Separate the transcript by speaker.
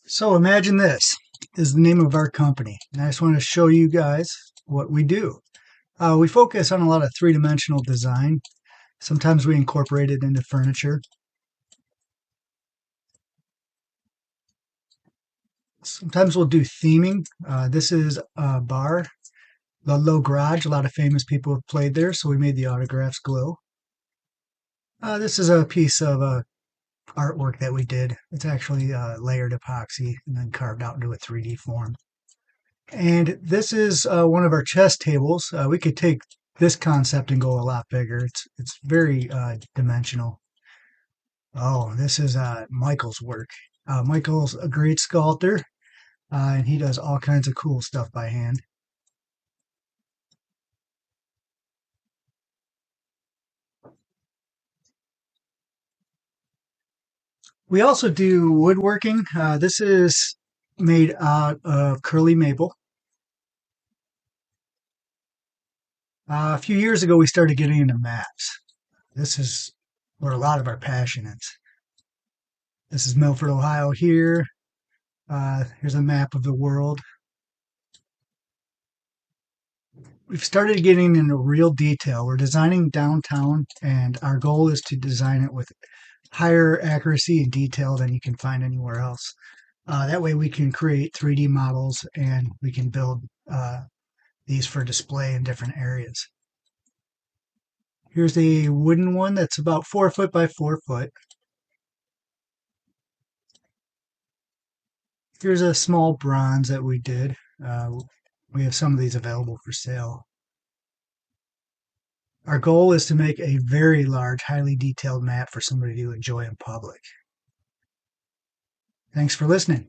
Speaker 1: So imagine this is the name of our company. And I just want to show you guys what we do. We focus on a lot of three-dimensional design. Sometimes we incorporate it into furniture. Sometimes we'll do theming. This is a bar, the Low Garage. A lot of famous people have played there, so we made the autographs glow. This is a piece of artwork that we did. It's actually layered epoxy and then carved out into a 3D form. And this is one of our chess tables. We could take this concept and go a lot bigger. It's very dimensional. Oh, this is Michael's work. Michael's a great sculptor, and he does all kinds of cool stuff by hand. We also do woodworking. This is made out of curly maple. A few years ago, we started getting into maps. This is where a lot of our passion is. This is Milford, Ohio here. Here's a map of the world. We've started getting into real detail. We're designing downtown, and our goal is to design it with higher accuracy and detail than you can find anywhere else. That way, we can create 3D models and we can build these for display in different areas. Here's a wooden one that's about 4 foot by 4 foot. Here's a small bronze that we did. We have some of these available for sale. Our goal is to make a very large, highly detailed map for somebody to enjoy in public. Thanks for listening.